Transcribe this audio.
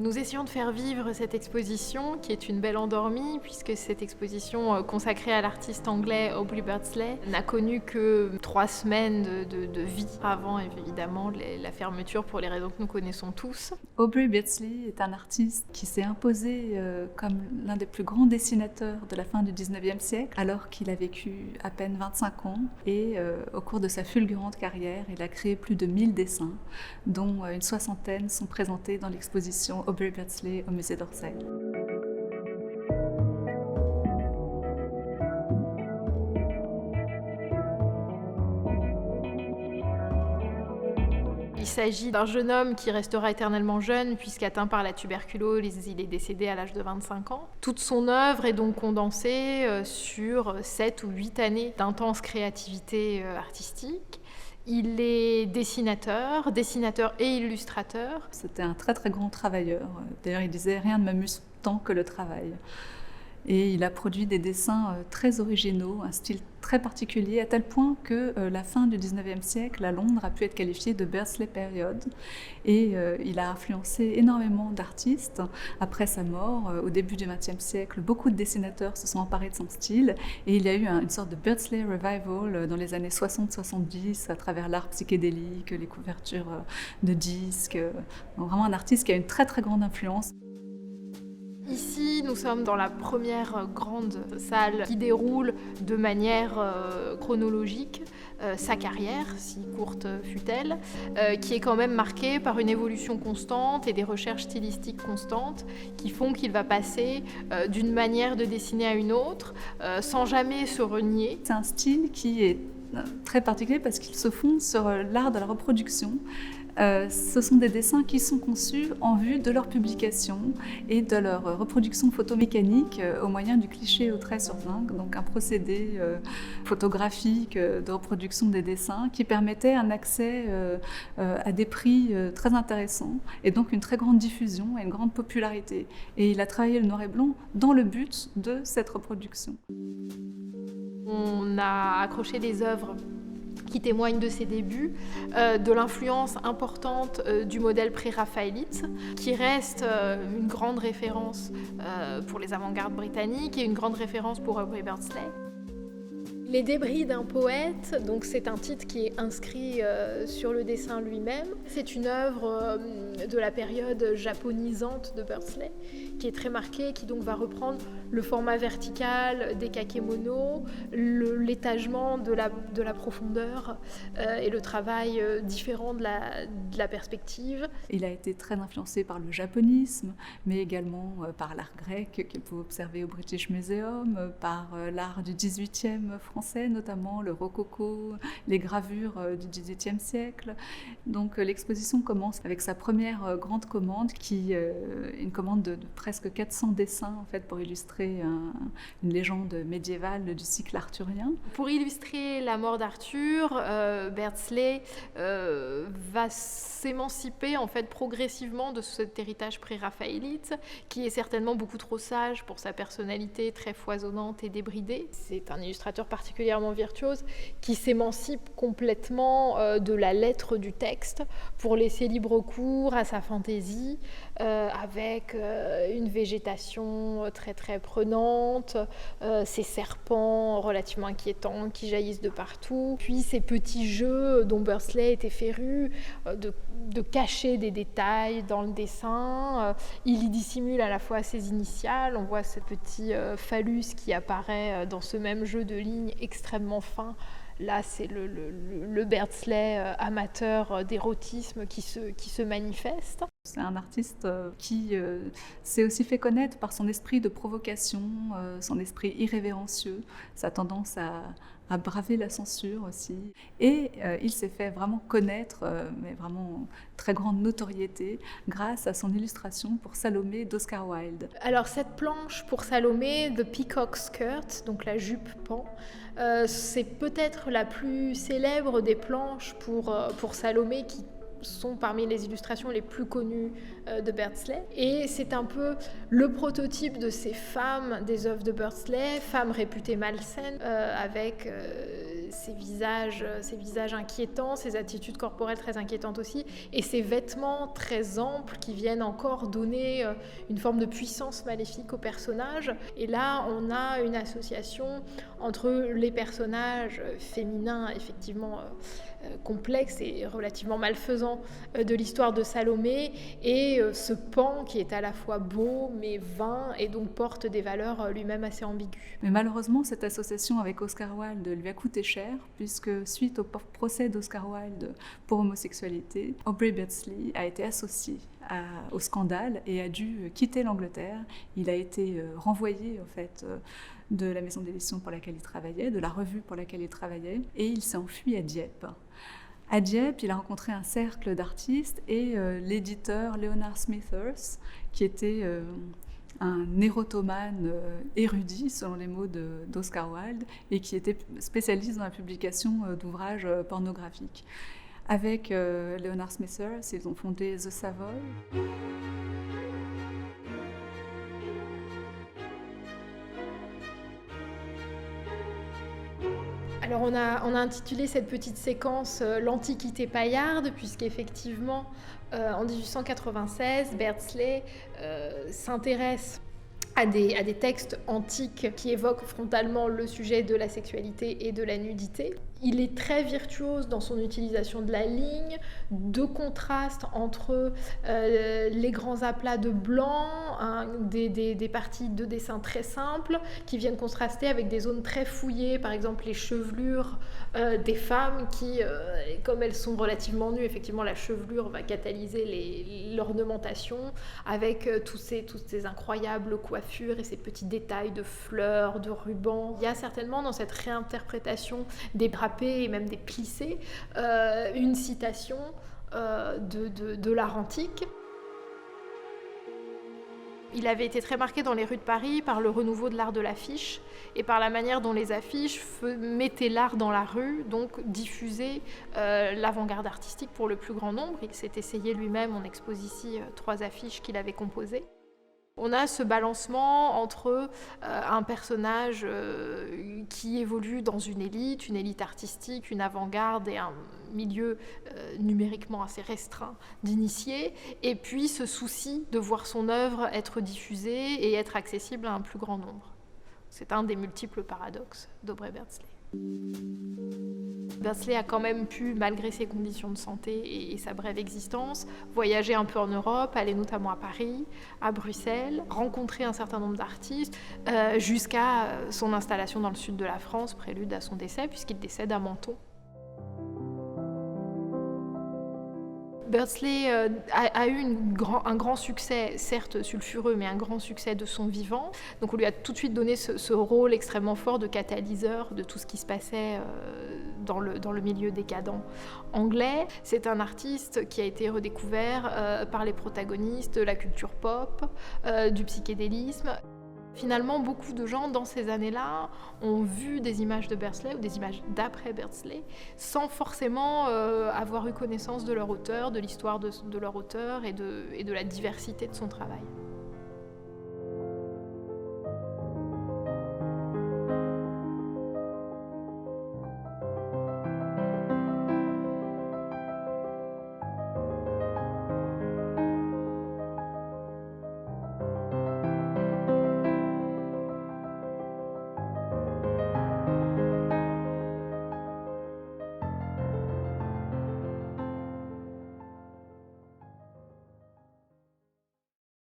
Nous essayons de faire vivre cette exposition, qui est une belle endormie, puisque cette exposition consacrée à l'artiste anglais Aubrey Beardsley n'a connu que 3 semaines de vie avant, évidemment, la fermeture pour les raisons que nous connaissons tous. Aubrey Beardsley est un artiste qui s'est imposé comme l'un des plus grands dessinateurs de la fin du 19e siècle, alors qu'il a vécu à peine 25 ans. Et au cours de sa fulgurante carrière, il a créé plus de 1000 dessins, dont une soixantaine sont présentés dans l'exposition Aubrey Beardsley au musée d'Orsay. Il s'agit d'un jeune homme qui restera éternellement jeune puisqu'atteint par la tuberculose, il est décédé à l'âge de 25 ans. Toute son œuvre est donc condensée sur 7 ou 8 années d'intense créativité artistique. Il est dessinateur et illustrateur. C'était un très très grand travailleur. D'ailleurs, il disait « rien ne m'amuse tant que le travail ». Et il a produit des dessins très originaux, un style très particulier, à tel point que la fin du 19e siècle à Londres a pu être qualifiée de Beardsley Period. Et il a influencé énormément d'artistes. Après sa mort, au début du 20e siècle, beaucoup de dessinateurs se sont emparés de son style. Et il y a eu une sorte de Beardsley Revival dans les années 60-70 à travers l'art psychédélique, les couvertures de disques. Donc vraiment un artiste qui a une très très grande influence. Ici, nous sommes dans la première grande salle qui déroule de manière chronologique sa carrière, si courte fut-elle, qui est quand même marquée par une évolution constante et des recherches stylistiques constantes qui font qu'il va passer d'une manière de dessiner à une autre sans jamais se renier. C'est un style qui est très particulier parce qu'il se fonde sur l'art de la reproduction. Ce sont des dessins qui sont conçus en vue de leur publication et de leur reproduction photomécanique au moyen du cliché au trait sur zinc, donc un procédé photographique de reproduction des dessins qui permettait un accès à des prix très intéressants et donc une très grande diffusion et une grande popularité. Et il a travaillé le noir et blanc dans le but de cette reproduction. On a accroché des œuvres qui témoigne de ses débuts, de l'influence importante du modèle pré-raphaélite, qui reste une grande référence pour les avant-gardes britanniques et une grande référence pour Aubrey Beardsley. Les débris d'un poète, donc c'est un titre qui est inscrit sur le dessin lui-même. C'est une œuvre de la période japonisante de Beardsley, qui est très marquée, qui donc va reprendre le format vertical des kakémonos, l'étagement de la profondeur et le travail différent de la perspective. Il a été très influencé par le japonisme, mais également par l'art grec qu'il peut observer au British Museum, par l'art du XVIIIe français, notamment le rococo, les gravures du XVIIIe siècle. Donc l'exposition commence avec sa première grande commande, qui une commande de presque 400 dessins en fait, pour illustrer une légende médiévale du cycle arthurien. Pour illustrer la mort d'Arthur, Beardsley va s'émanciper en fait progressivement de cet héritage pré-raphaélite, qui est certainement beaucoup trop sage pour sa personnalité très foisonnante et débridée. C'est un illustrateur particulièrement virtuose qui s'émancipe complètement de la lettre du texte pour laisser libre cours à sa fantaisie, avec une végétation très très prenante, ces serpents relativement inquiétants qui jaillissent de partout, puis ces petits jeux dont Beardsley était féru, de cacher des détails dans le dessin. Il y dissimule à la fois ses initiales, on voit ce petit phallus qui apparaît dans ce même jeu de lignes extrêmement fin. Là, c'est le Beardsley amateur d'érotisme qui se manifeste. C'est un artiste qui s'est aussi fait connaître par son esprit de provocation, son esprit irrévérencieux, sa tendance à braver la censure aussi. Et il s'est fait vraiment connaître, mais vraiment très grande notoriété, grâce à son illustration pour Salomé d'Oscar Wilde. Alors cette planche pour Salomé, The Peacock Skirt, donc la jupe pan, c'est peut-être la plus célèbre des planches pour Salomé, qui sont parmi les illustrations les plus connues de Beardsley. Et c'est un peu le prototype de ces femmes des œuvres de Beardsley, femmes réputées malsaines, avec ces visages inquiétants, ces attitudes corporelles très inquiétantes aussi, et ces vêtements très amples qui viennent encore donner une forme de puissance maléfique au personnage. Et là, on a une association entre les personnages féminins, effectivement complexes et relativement malfaisants de l'histoire de Salomé, et ce Pan qui est à la fois beau mais vain et donc porte des valeurs lui-même assez ambiguës. Mais malheureusement, cette association avec Oscar Wilde lui a coûté cher, puisque suite au procès d'Oscar Wilde pour homosexualité, Aubrey Beardsley a été associé au scandale et a dû quitter l'Angleterre. Il a été renvoyé en fait de la maison d'édition pour laquelle il travaillait, de la revue pour laquelle il travaillait, et il s'est enfui à Dieppe. À Dieppe, il a rencontré un cercle d'artistes et l'éditeur Leonard Smithers, qui était un érotomane érudit, selon les mots d'Oscar Wilde, et qui était spécialiste dans la publication d'ouvrages pornographiques. Avec Leonard Smithers, ils ont fondé The Savoy. Alors on a intitulé cette petite séquence l'Antiquité paillarde, puisqu'effectivement en 1896, Beardsley s'intéresse à des textes antiques qui évoquent frontalement le sujet de la sexualité et de la nudité. Il est très virtuose dans son utilisation de la ligne, de contraste entre les grands aplats de blanc, des parties de dessin très simples qui viennent contraster avec des zones très fouillées, par exemple les chevelures des femmes qui, comme elles sont relativement nues, effectivement la chevelure va catalyser l'ornementation avec toutes ces incroyables coiffures et ces petits détails de fleurs, de rubans. Il y a certainement dans cette réinterprétation des drapés et même des plissés, une citation de l'art antique. Il avait été très marqué dans les rues de Paris par le renouveau de l'art de l'affiche et par la manière dont les affiches mettaient l'art dans la rue, donc diffusaient l'avant-garde artistique pour le plus grand nombre. Il s'est essayé lui-même, on expose ici 3 affiches qu'il avait composées. On a ce balancement entre un personnage qui évolue dans une élite artistique, une avant-garde et un milieu numériquement assez restreint d'initiés, et puis ce souci de voir son œuvre être diffusée et être accessible à un plus grand nombre. C'est un des multiples paradoxes d'Aubrey Beardsley. Beardsley a quand même pu, malgré ses conditions de santé et sa brève existence, voyager un peu en Europe, aller notamment à Paris, à Bruxelles, rencontrer un certain nombre d'artistes, jusqu'à son installation dans le sud de la France, prélude à son décès, puisqu'il décède à Menton. Beardsley a eu un grand succès, certes sulfureux, mais un grand succès de son vivant. Donc on lui a tout de suite donné ce rôle extrêmement fort de catalyseur de tout ce qui se passait dans le milieu décadent anglais. C'est un artiste qui a été redécouvert par les protagonistes de la culture pop, du psychédélisme. Finalement, beaucoup de gens, dans ces années-là, ont vu des images de Beardsley ou des images d'après Beardsley sans forcément avoir eu connaissance de leur auteur, de l'histoire de leur auteur et de la diversité de son travail.